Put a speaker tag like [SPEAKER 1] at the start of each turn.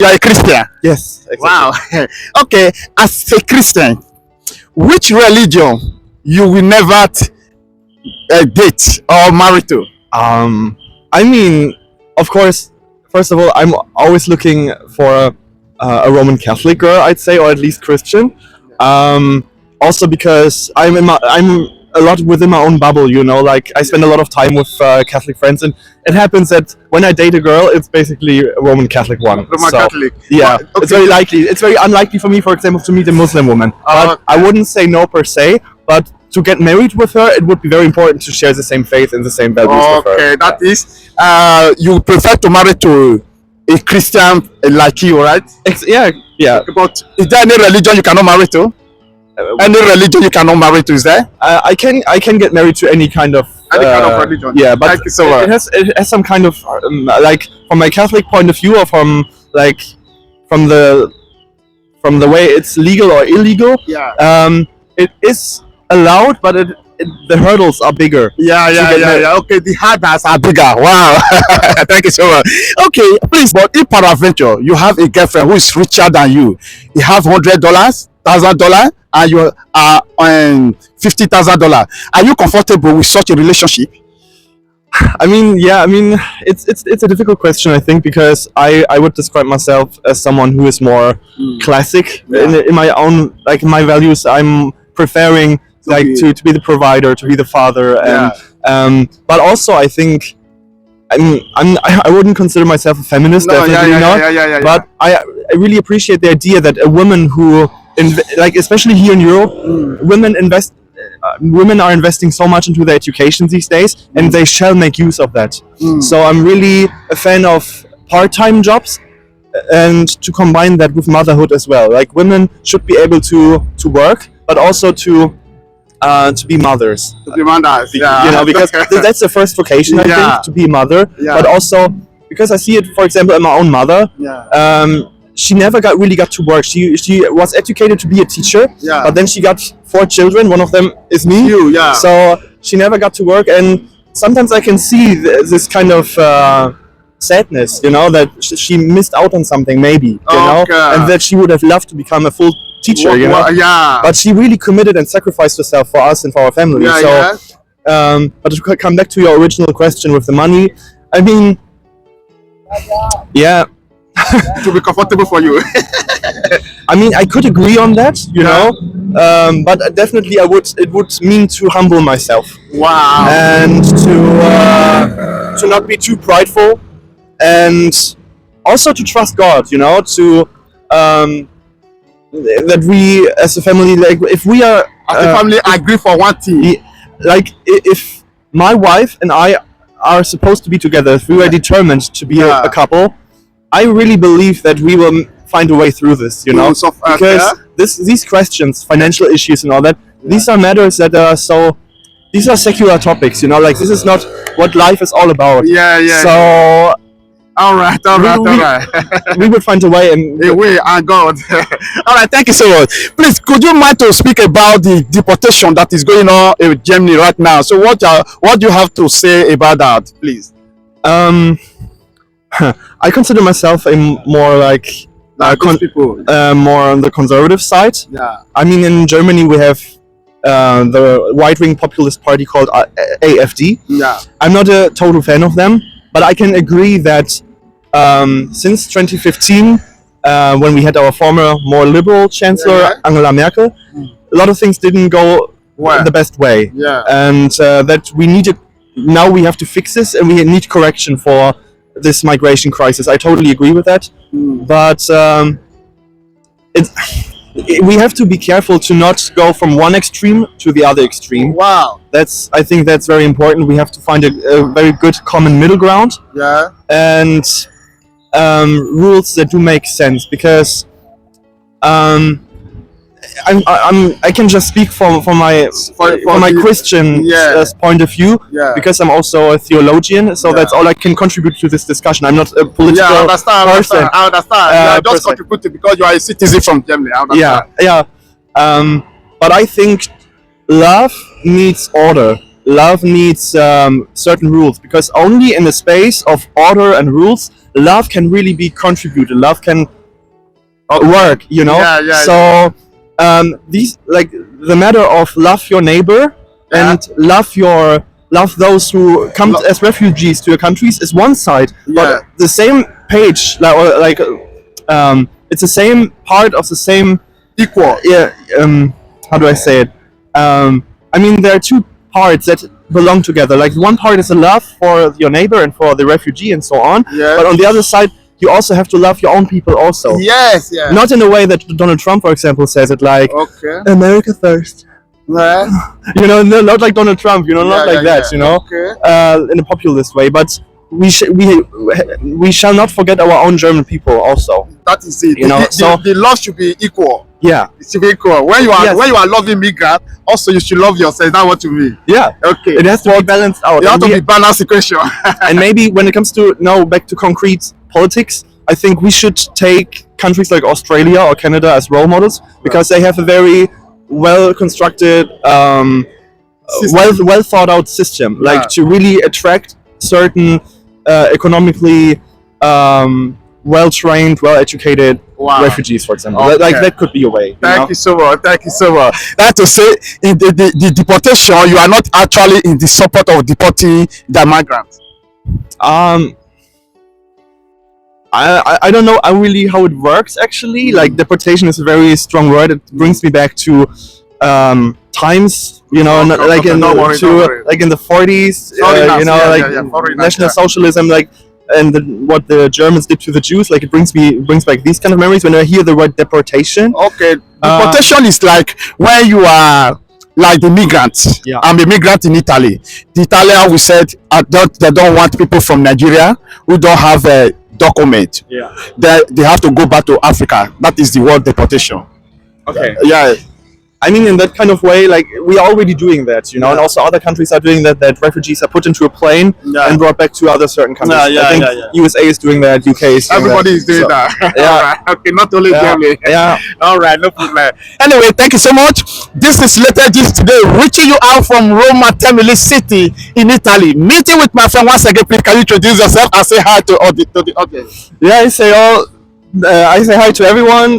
[SPEAKER 1] You are a Christian.
[SPEAKER 2] Yes. Exactly.
[SPEAKER 1] Wow. Okay. As a Christian, which religion you will never date or marry to?
[SPEAKER 2] I mean, of course, first of all, I'm always looking for a Roman Catholic girl, I'd say, or at least Christian. Also because I'm a lot within my own bubble, you know, like I spend a lot of time with Catholic friends, and it happens that when I date a girl, it's basically a Roman Catholic one.
[SPEAKER 1] Roman Catholic.
[SPEAKER 2] Yeah,
[SPEAKER 1] Well, okay.
[SPEAKER 2] it's very likely. It's very unlikely for me, for example, to meet a Muslim woman. But
[SPEAKER 1] okay.
[SPEAKER 2] I wouldn't say no per se. But to get married with her, it would be very important to share the same faith and the same values with her.
[SPEAKER 1] Okay, that is, you prefer to marry to a Christian like you, right?
[SPEAKER 2] Yeah.
[SPEAKER 1] But is there any religion you cannot marry to? Any religion you cannot marry to, is there?
[SPEAKER 2] I can get married to any kind of
[SPEAKER 1] religion.
[SPEAKER 2] Yeah, but
[SPEAKER 1] Thank you so much.
[SPEAKER 2] it has some kind of like from my Catholic point of view, or from the way it's legal or illegal.
[SPEAKER 1] Yeah.
[SPEAKER 2] It is allowed, but the hurdles are bigger.
[SPEAKER 1] Yeah. Okay, the hurdles are bigger. Wow. Thank you so much. Okay, please, but if peradventure you have a girlfriend who is richer than you have $100, $1,000, and you are on $50,000, are you comfortable with such a relationship?
[SPEAKER 2] I mean, it's a difficult question, I think, because I would describe myself as someone who is more classic in my own, like, my values. I'm preferring to be the provider, to be the father, and but also I think I wouldn't consider myself a feminist, definitely not. But I really appreciate the idea that a woman who like, especially here in Europe, women are investing so much into their education these days, and they shall make use of that. So I'm really a fan of part-time jobs, and to combine that with motherhood as well. Like, women should be able to work, but also to be mothers.
[SPEAKER 1] To be mothers, yeah.
[SPEAKER 2] You know, because that's the first vocation, I think, to be a mother.
[SPEAKER 1] Yeah.
[SPEAKER 2] But also because I see it, for example, in my own mother.
[SPEAKER 1] Yeah.
[SPEAKER 2] She never really got to work. She was educated to be a teacher,
[SPEAKER 1] Yeah.
[SPEAKER 2] but then she got 4 children. One of them is me.
[SPEAKER 1] You, yeah.
[SPEAKER 2] So she never got to work, and sometimes I can see this kind of sadness, you know, that she missed out on something, maybe, you know, and that she would have loved to become a full teacher, you know.
[SPEAKER 1] Yeah.
[SPEAKER 2] But she really committed and sacrificed herself for us and for our family.
[SPEAKER 1] Yeah,
[SPEAKER 2] But to come back to your original question with the money, I mean, yeah.
[SPEAKER 1] To be comfortable for you.
[SPEAKER 2] I mean, I could agree on that, you know, but definitely it would mean to humble myself.
[SPEAKER 1] Wow.
[SPEAKER 2] And to not be too prideful, and also to trust God, you know, to that we as a family, like, if we are
[SPEAKER 1] as a family, agree for one thing.
[SPEAKER 2] Like, if my wife and I are supposed to be together, if we are determined to be a couple, I really believe that we will find a way through this, you know, because these questions, financial issues and all that, these are matters that are these are secular topics, you know, like, this is not what life is all about. So
[SPEAKER 1] all right.
[SPEAKER 2] we would find a way, and
[SPEAKER 1] God. All right, thank you so much. Please, could you mind to speak about the deportation that is going on in Germany right now? So what do you have to say about that, please?
[SPEAKER 2] I consider myself a more like
[SPEAKER 1] people.
[SPEAKER 2] More on the conservative side.
[SPEAKER 1] Yeah.
[SPEAKER 2] I mean, in Germany we have the right-wing populist party called AfD.
[SPEAKER 1] Yeah.
[SPEAKER 2] I'm not a total fan of them, but I can agree that since 2015, when we had our former, more liberal chancellor, Angela Merkel, a lot of things didn't go the best way.
[SPEAKER 1] Yeah.
[SPEAKER 2] And that now we have to fix this, and we need correction for this migration crisis. I totally agree with that. But we have to be careful to not go from one extreme to the other extreme.
[SPEAKER 1] Wow.
[SPEAKER 2] I think that's very important. We have to find a very good common middle ground.
[SPEAKER 1] Yeah.
[SPEAKER 2] And rules that do make sense, because I can just speak from my Christian point of view, because I'm also a theologian, so that's all I can contribute to this discussion. I'm not a political person.
[SPEAKER 1] I understand. You just contributed because you are a citizen from Germany. I understand.
[SPEAKER 2] But I think love needs order. Love needs certain rules, because only in a space of order and rules love can really be contributed. Love can work, you know. So these like the matter of love your neighbor and love those who come as refugees to your countries is one side, but the same page it's the same part of the same
[SPEAKER 1] Equal.
[SPEAKER 2] how do I say it? I mean, there are two parts that belong together. Like one part is a love for your neighbor and for the refugee and so on.
[SPEAKER 1] Yes.
[SPEAKER 2] But on the other side, you also have to love your own people also.
[SPEAKER 1] Yes, yes.
[SPEAKER 2] Not in a way that Donald Trump, for example, says it like
[SPEAKER 1] Okay.
[SPEAKER 2] America first.
[SPEAKER 1] Yeah.
[SPEAKER 2] You know, not like Donald Trump. You know, not like that. You know,
[SPEAKER 1] Okay.
[SPEAKER 2] in a populist way. But we shall not forget our own German people also.
[SPEAKER 1] That is it.
[SPEAKER 2] You know,
[SPEAKER 1] the love should be equal.
[SPEAKER 2] Yeah.
[SPEAKER 1] It should be equal. When you are
[SPEAKER 2] Yes.
[SPEAKER 1] when you are loving migrant, also you should love yourself. That's what you mean.
[SPEAKER 2] Yeah.
[SPEAKER 1] Okay.
[SPEAKER 2] It has to be balanced out.
[SPEAKER 1] You have
[SPEAKER 2] And
[SPEAKER 1] to
[SPEAKER 2] we-
[SPEAKER 1] be balanced equation.
[SPEAKER 2] and maybe when it comes to now back to concrete politics, I think we should take countries like Australia or Canada as role models because they have a very well constructed, well thought out system, like to really attract certain economically well trained, well educated
[SPEAKER 1] Wow.
[SPEAKER 2] refugees, for example.
[SPEAKER 1] Okay.
[SPEAKER 2] Like that could be a way. You know?
[SPEAKER 1] Thank you so much. Thank you so much. That to say, in the deportation, you are not actually in the support of deporting the migrants.
[SPEAKER 2] I don't know really how it works actually. Like deportation is a very strong word. It brings me back to times, you know,
[SPEAKER 1] Okay,
[SPEAKER 2] like
[SPEAKER 1] okay,
[SPEAKER 2] in
[SPEAKER 1] don't worry, don't worry.
[SPEAKER 2] like in the 40s,
[SPEAKER 1] Foreigners,
[SPEAKER 2] you know,
[SPEAKER 1] yeah,
[SPEAKER 2] like
[SPEAKER 1] yeah, yeah, foreigners,
[SPEAKER 2] National
[SPEAKER 1] yeah.
[SPEAKER 2] Socialism, like and what the Germans did to the Jews. Like it brings back these kind of memories when I hear the word deportation.
[SPEAKER 1] Okay. Deportation is like when you are like the migrants.
[SPEAKER 2] Yeah.
[SPEAKER 1] I'm a migrant in Italy. The Italian we said they don't want people from Nigeria who don't have a document.
[SPEAKER 2] Yeah.
[SPEAKER 1] They have to go back to Africa. That is the word deportation.
[SPEAKER 2] Okay.
[SPEAKER 1] Yeah.
[SPEAKER 2] I mean, in that kind of way, like we are already doing that, you know, and also other countries are doing that. That refugees are put into a plane and brought back to other certain countries. I think USA is doing that. UK is doing
[SPEAKER 1] Everybody
[SPEAKER 2] that.
[SPEAKER 1] is doing
[SPEAKER 2] So,
[SPEAKER 1] that.
[SPEAKER 2] Yeah.
[SPEAKER 1] All right. Okay, not only
[SPEAKER 2] Yeah.
[SPEAKER 1] Germany.
[SPEAKER 2] Yeah.
[SPEAKER 1] All right, no problem. Anyway, thank you so much. This is Later Gist today, reaching you out from Roma Termini City in Italy. Meeting with my friend once again. Please, can you introduce yourself and say hi to the audience?
[SPEAKER 2] Yeah, I say hi to everyone.